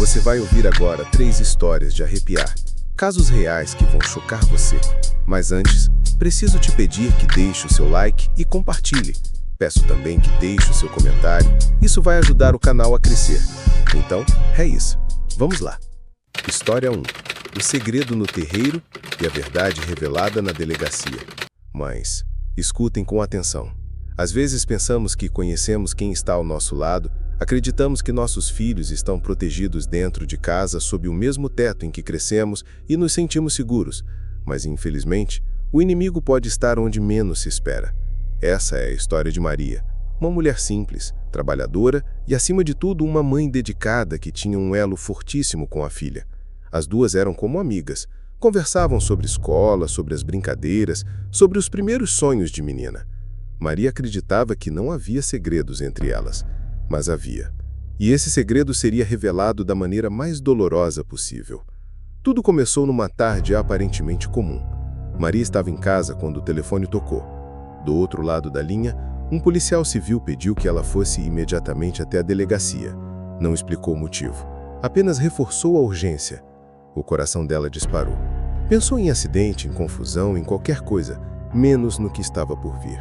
Você vai ouvir agora 3 histórias de arrepiar, casos reais que vão chocar você. Mas antes, preciso te pedir que deixe o seu like e compartilhe. Peço também que deixe o seu comentário, isso vai ajudar o canal a crescer. Então, é isso. Vamos lá. História 1. O segredo no terreiro e a verdade revelada na delegacia. Mães, escutem com atenção. Às vezes pensamos que conhecemos quem está ao nosso lado, acreditamos que nossos filhos estão protegidos dentro de casa sob o mesmo teto em que crescemos e nos sentimos seguros. Mas, infelizmente, o inimigo pode estar onde menos se espera. Essa é a história de Maria, uma mulher simples, trabalhadora e, acima de tudo, uma mãe dedicada que tinha um elo fortíssimo com a filha. As duas eram como amigas, conversavam sobre escola, sobre as brincadeiras, sobre os primeiros sonhos de menina. Maria acreditava que não havia segredos entre elas, mas havia. E esse segredo seria revelado da maneira mais dolorosa possível. Tudo começou numa tarde aparentemente comum. Maria estava em casa quando o telefone tocou. Do outro lado da linha, um policial civil pediu que ela fosse imediatamente até a delegacia. Não explicou o motivo, apenas reforçou a urgência. O coração dela disparou. Pensou em acidente, em confusão, em qualquer coisa, menos no que estava por vir.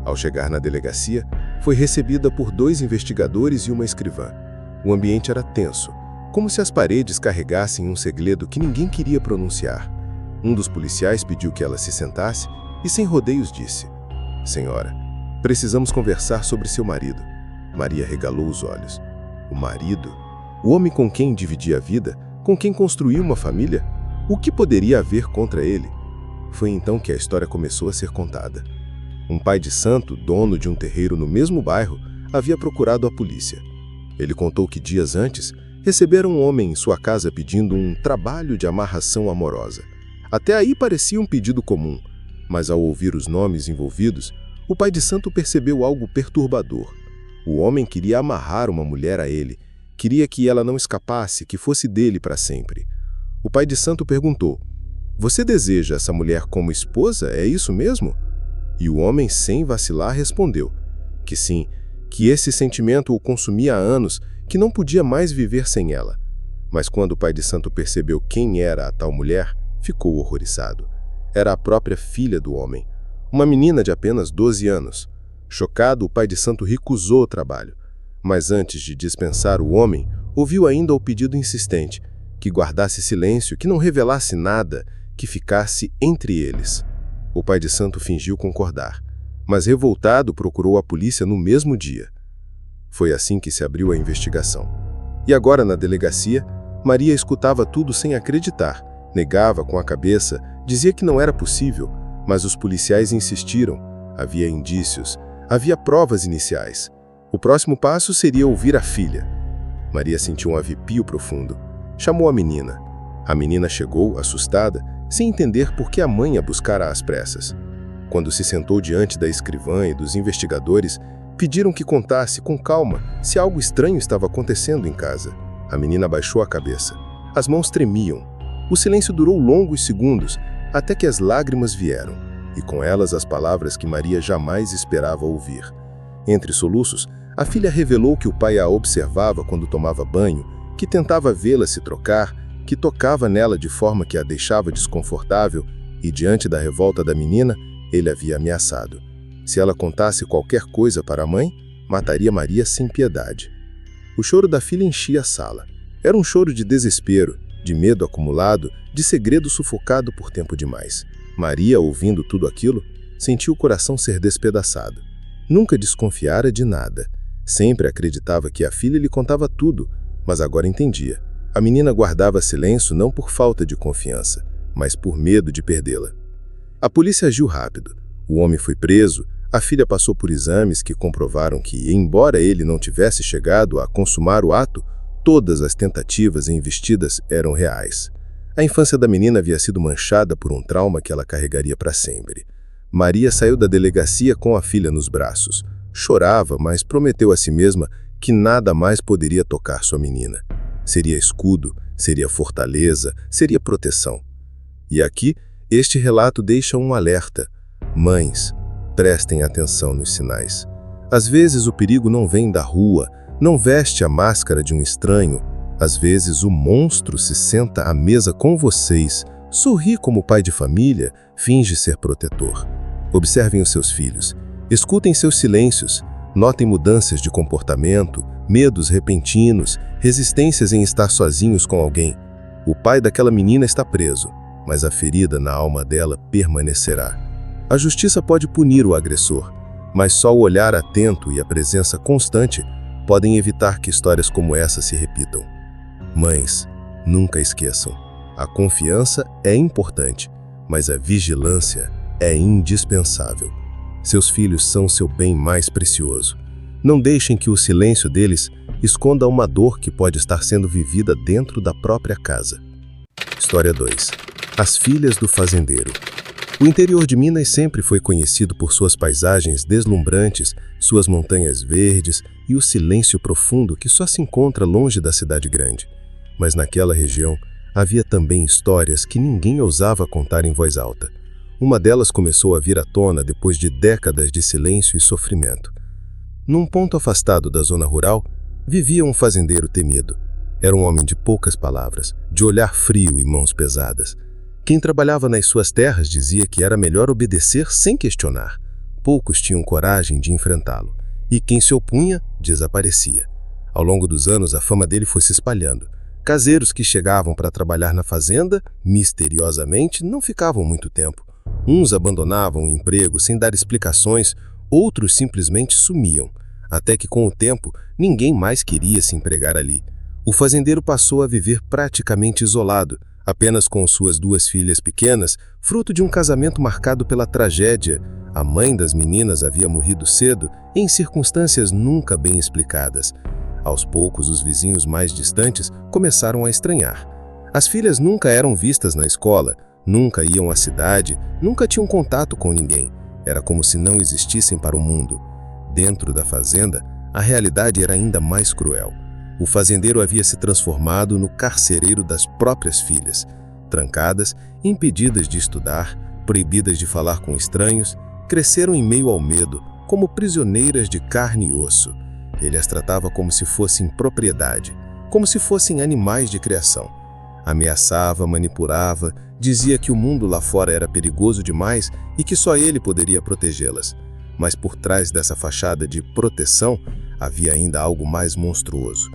Ao chegar na delegacia, foi recebida por 2 investigadores e uma escrivã. O ambiente era tenso, como se as paredes carregassem um segredo que ninguém queria pronunciar. Um dos policiais pediu que ela se sentasse e, sem rodeios, disse: "Senhora, precisamos conversar sobre seu marido." Maria regalou os olhos. O marido? O homem com quem dividia a vida? Com quem construiu uma família? O que poderia haver contra ele? Foi então que a história começou a ser contada. Um pai de santo, dono de um terreiro no mesmo bairro, havia procurado a polícia. Ele contou que dias antes, recebera um homem em sua casa pedindo um trabalho de amarração amorosa. Até aí parecia um pedido comum, mas ao ouvir os nomes envolvidos, o pai de santo percebeu algo perturbador. O homem queria amarrar uma mulher a ele, queria que ela não escapasse, que fosse dele para sempre. O pai de santo perguntou: "Você deseja essa mulher como esposa, é isso mesmo?" E o homem, sem vacilar, respondeu que sim, que esse sentimento o consumia há anos, que não podia mais viver sem ela. Mas quando o pai de santo percebeu quem era a tal mulher, ficou horrorizado. Era a própria filha do homem, uma menina de apenas 12 anos. Chocado, o pai de santo recusou o trabalho. Mas antes de dispensar o homem, ouviu ainda o pedido insistente, que guardasse silêncio, que não revelasse nada, que ficasse entre eles. O pai de santo fingiu concordar, mas revoltado procurou a polícia no mesmo dia. Foi assim que se abriu a investigação. E agora, na delegacia, Maria escutava tudo sem acreditar, negava com a cabeça, dizia que não era possível, mas os policiais insistiram. Havia indícios, havia provas iniciais. O próximo passo seria ouvir a filha. Maria sentiu um arrepio profundo. Chamou a menina. A menina chegou, assustada, sem entender por que a mãe a buscara às pressas. Quando se sentou diante da escrivã e dos investigadores, pediram que contasse com calma se algo estranho estava acontecendo em casa. A menina baixou a cabeça. As mãos tremiam. O silêncio durou longos segundos, até que as lágrimas vieram, e com elas as palavras que Maria jamais esperava ouvir. Entre soluços, a filha revelou que o pai a observava quando tomava banho, que tentava vê-la se trocar, que tocava nela de forma que a deixava desconfortável e, diante da revolta da menina, ele havia ameaçado. Se ela contasse qualquer coisa para a mãe, mataria Maria sem piedade. O choro da filha enchia a sala. Era um choro de desespero, de medo acumulado, de segredo sufocado por tempo demais. Maria, ouvindo tudo aquilo, sentiu o coração ser despedaçado. Nunca desconfiara de nada. Sempre acreditava que a filha lhe contava tudo, mas agora entendia. A menina guardava silêncio não por falta de confiança, mas por medo de perdê-la. A polícia agiu rápido. O homem foi preso, a filha passou por exames que comprovaram que, embora ele não tivesse chegado a consumar o ato, todas as tentativas e investidas eram reais. A infância da menina havia sido manchada por um trauma que ela carregaria para sempre. Maria saiu da delegacia com a filha nos braços. Chorava, mas prometeu a si mesma que nada mais poderia tocar sua menina. Seria escudo, seria fortaleza, seria proteção. E aqui, este relato deixa um alerta. Mães, prestem atenção nos sinais. Às vezes o perigo não vem da rua, não veste a máscara de um estranho, Às vezes, o monstro se senta à mesa com vocês, sorri como pai de família, finge ser protetor. Observem os seus filhos, escutem seus silêncios, notem mudanças de comportamento, medos repentinos, resistências em estar sozinhos com alguém. O pai daquela menina está preso, mas a ferida na alma dela permanecerá. A justiça pode punir o agressor, mas só o olhar atento e a presença constante podem evitar que histórias como essa se repitam. Mães, nunca esqueçam, a confiança é importante, mas a vigilância é indispensável. Seus filhos são seu bem mais precioso. Não deixem que o silêncio deles esconda uma dor que pode estar sendo vivida dentro da própria casa. História 2. As filhas do fazendeiro. O interior de Minas sempre foi conhecido por suas paisagens deslumbrantes, suas montanhas verdes e o silêncio profundo que só se encontra longe da cidade grande. Mas naquela região havia também histórias que ninguém ousava contar em voz alta. Uma delas começou a vir à tona depois de décadas de silêncio e sofrimento. Num ponto afastado da zona rural, vivia um fazendeiro temido. Era um homem de poucas palavras, de olhar frio e mãos pesadas. Quem trabalhava nas suas terras dizia que era melhor obedecer sem questionar. Poucos tinham coragem de enfrentá-lo, e quem se opunha, desaparecia. Ao longo dos anos, a fama dele foi se espalhando. Caseiros que chegavam para trabalhar na fazenda, misteriosamente, não ficavam muito tempo. Uns abandonavam o emprego sem dar explicações, outros simplesmente sumiam, até que com o tempo ninguém mais queria se empregar ali. O fazendeiro passou a viver praticamente isolado, apenas com suas 2 filhas pequenas, fruto de um casamento marcado pela tragédia. A mãe das meninas havia morrido cedo, em circunstâncias nunca bem explicadas. Aos poucos, os vizinhos mais distantes começaram a estranhar. As filhas nunca eram vistas na escola, nunca iam à cidade, nunca tinham contato com ninguém. Era como se não existissem para o mundo. Dentro da fazenda, a realidade era ainda mais cruel. O fazendeiro havia se transformado no carcereiro das próprias filhas. Trancadas, impedidas de estudar, proibidas de falar com estranhos, cresceram em meio ao medo, como prisioneiras de carne e osso. Ele as tratava como se fossem propriedade, como se fossem animais de criação. Ameaçava, manipulava, dizia que o mundo lá fora era perigoso demais e que só ele poderia protegê-las. Mas por trás dessa fachada de proteção, havia ainda algo mais monstruoso.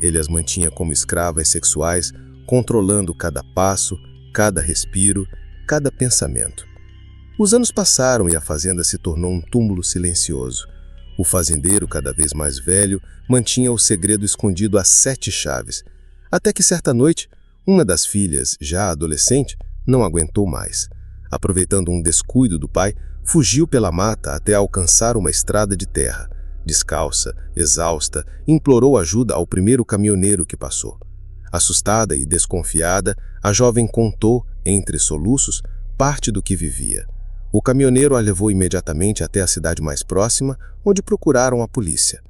Ele as mantinha como escravas sexuais, controlando cada passo, cada respiro, cada pensamento. Os anos passaram e a fazenda se tornou um túmulo silencioso. O fazendeiro, cada vez mais velho, mantinha o segredo escondido a 7 chaves. Até que certa noite, uma das filhas, já adolescente, não aguentou mais. Aproveitando um descuido do pai, fugiu pela mata até alcançar uma estrada de terra. Descalça, exausta, implorou ajuda ao primeiro caminhoneiro que passou. Assustada e desconfiada, a jovem contou, entre soluços, parte do que vivia. O caminhoneiro a levou imediatamente até a cidade mais próxima, onde procuraram a polícia.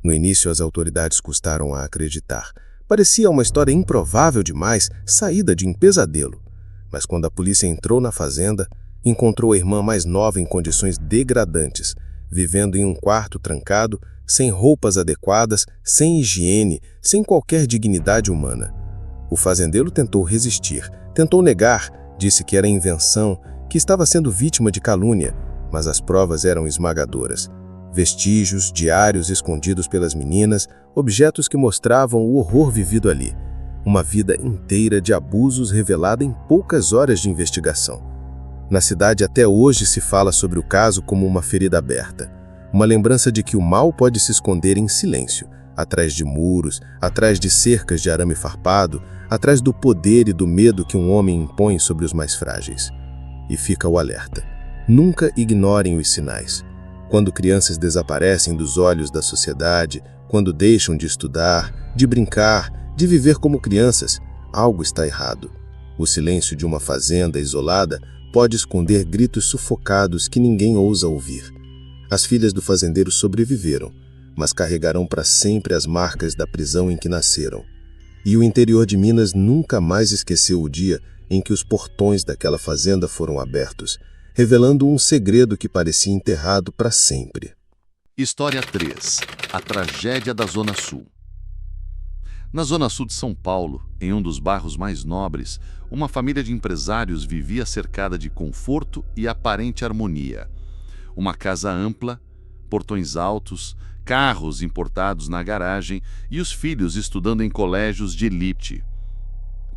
No início, as autoridades custaram a acreditar. Parecia uma história improvável demais, saída de um pesadelo. Mas quando a polícia entrou na fazenda, encontrou a irmã mais nova em condições degradantes, vivendo em um quarto trancado, sem roupas adequadas, sem higiene, sem qualquer dignidade humana. O fazendeiro tentou resistir, tentou negar, disse que era invenção, que estava sendo vítima de calúnia, mas as provas eram esmagadoras. Vestígios, diários escondidos pelas meninas, objetos que mostravam o horror vivido ali. Uma vida inteira de abusos revelada em poucas horas de investigação. Na cidade até hoje se fala sobre o caso como uma ferida aberta. Uma lembrança de que o mal pode se esconder em silêncio, atrás de muros, atrás de cercas de arame farpado, atrás do poder e do medo que um homem impõe sobre os mais frágeis. E fica o alerta. Nunca ignorem os sinais. Quando crianças desaparecem dos olhos da sociedade, quando deixam de estudar, de brincar, de viver como crianças, algo está errado. O silêncio de uma fazenda isolada pode esconder gritos sufocados que ninguém ousa ouvir. As filhas do fazendeiro sobreviveram, mas carregarão para sempre as marcas da prisão em que nasceram. E o interior de Minas nunca mais esqueceu o dia em que os portões daquela fazenda foram abertos, revelando um segredo que parecia enterrado para sempre. História 3. A tragédia da Zona Sul. Na zona sul de São Paulo, em um dos bairros mais nobres, uma família de empresários vivia cercada de conforto e aparente harmonia. Uma casa ampla, portões altos, carros importados na garagem e os filhos estudando em colégios de elite.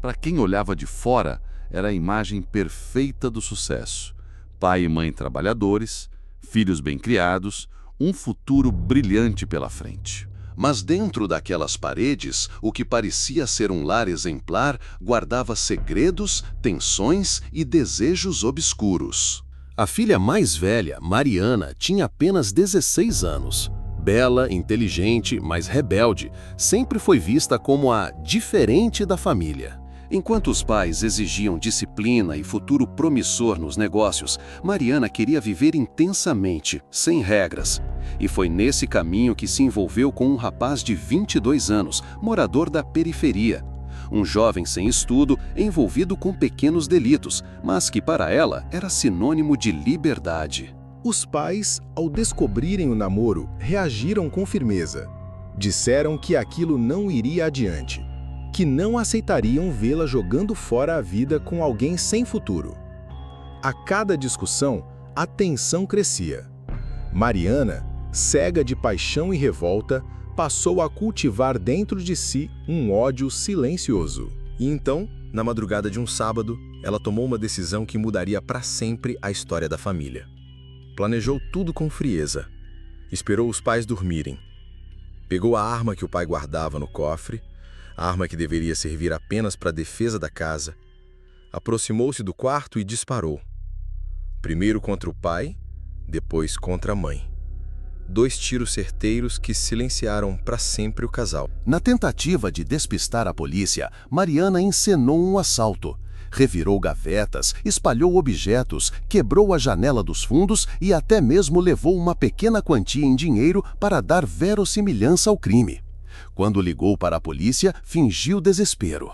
Para quem olhava de fora, era a imagem perfeita do sucesso. Pai e mãe trabalhadores, filhos bem criados, um futuro brilhante pela frente. Mas dentro daquelas paredes, o que parecia ser um lar exemplar guardava segredos, tensões e desejos obscuros. A filha mais velha, Mariana, tinha apenas 16 anos. Bela, inteligente, mas rebelde, sempre foi vista como a diferente da família. Enquanto os pais exigiam disciplina e futuro promissor nos negócios, Mariana queria viver intensamente, sem regras. E foi nesse caminho que se envolveu com um rapaz de 22 anos, morador da periferia. Um jovem sem estudo, envolvido com pequenos delitos, mas que para ela era sinônimo de liberdade. Os pais, ao descobrirem o namoro, reagiram com firmeza. Disseram que aquilo não iria adiante, que não aceitariam vê-la jogando fora a vida com alguém sem futuro. A cada discussão, a tensão crescia. Mariana, cega de paixão e revolta, passou a cultivar dentro de si um ódio silencioso. E então, na madrugada de um sábado, ela tomou uma decisão que mudaria para sempre a história da família. Planejou tudo com frieza. Esperou os pais dormirem. Pegou a arma que o pai guardava no cofre, a arma que deveria servir apenas para a defesa da casa, aproximou-se do quarto e disparou. Primeiro contra o pai, depois contra a mãe. 2 tiros certeiros que silenciaram para sempre o casal. Na tentativa de despistar a polícia, Mariana encenou um assalto. Revirou gavetas, espalhou objetos, quebrou a janela dos fundos e até mesmo levou uma pequena quantia em dinheiro para dar verossimilhança ao crime. Quando ligou para a polícia, fingiu desespero.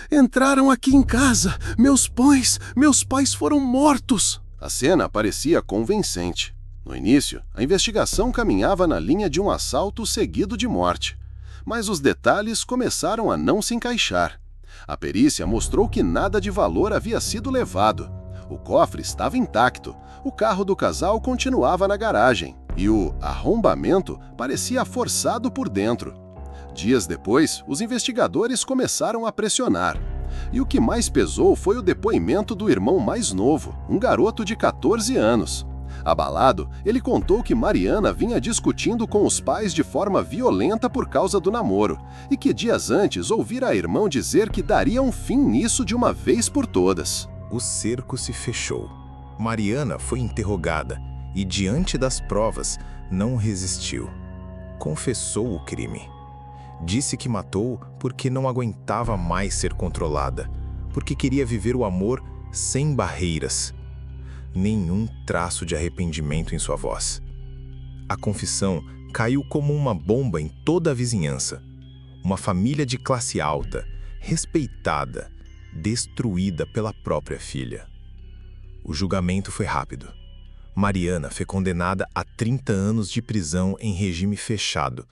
"Entraram aqui em casa! Meus pais foram mortos!" A cena parecia convincente. No início, a investigação caminhava na linha de um assalto seguido de morte. Mas os detalhes começaram a não se encaixar. A perícia mostrou que nada de valor havia sido levado. O cofre estava intacto, o carro do casal continuava na garagem e o arrombamento parecia forçado por dentro. Dias depois, os investigadores começaram a pressionar. E o que mais pesou foi o depoimento do irmão mais novo, um garoto de 14 anos. Abalado, ele contou que Mariana vinha discutindo com os pais de forma violenta por causa do namoro e que dias antes ouvira a irmã dizer que daria um fim nisso de uma vez por todas. O cerco se fechou. Mariana foi interrogada e, diante das provas, não resistiu. Confessou o crime. Disse que matou porque não aguentava mais ser controlada, porque queria viver o amor sem barreiras. Nenhum traço de arrependimento em sua voz. A confissão caiu como uma bomba em toda a vizinhança. Uma família de classe alta, respeitada, destruída pela própria filha. O julgamento foi rápido. Mariana foi condenada a 30 anos de prisão em regime fechado,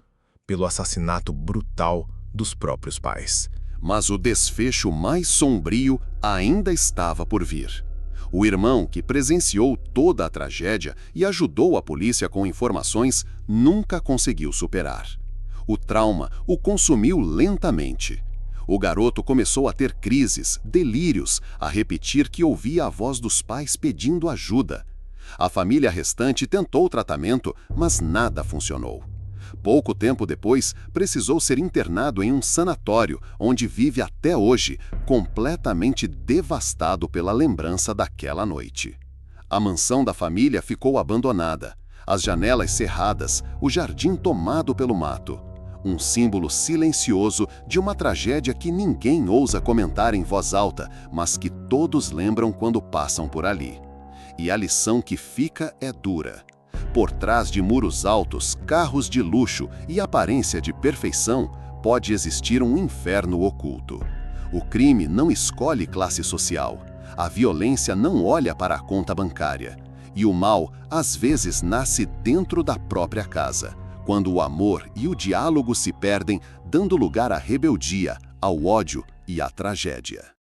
pelo assassinato brutal dos próprios pais. Mas o desfecho mais sombrio ainda estava por vir. O irmão, que presenciou toda a tragédia e ajudou a polícia com informações, nunca conseguiu superar. O trauma o consumiu lentamente. O garoto começou a ter crises, delírios, a repetir que ouvia a voz dos pais pedindo ajuda. A família restante tentou tratamento, mas nada funcionou. Pouco tempo depois, precisou ser internado em um sanatório, onde vive até hoje, completamente devastado pela lembrança daquela noite. A mansão da família ficou abandonada, as janelas cerradas, o jardim tomado pelo mato. Um símbolo silencioso de uma tragédia que ninguém ousa comentar em voz alta, mas que todos lembram quando passam por ali. E a lição que fica é dura. Por trás de muros altos, carros de luxo e aparência de perfeição, pode existir um inferno oculto. O crime não escolhe classe social. A violência não olha para a conta bancária. E o mal, às vezes, nasce dentro da própria casa, quando o amor e o diálogo se perdem, dando lugar à rebeldia, ao ódio e à tragédia.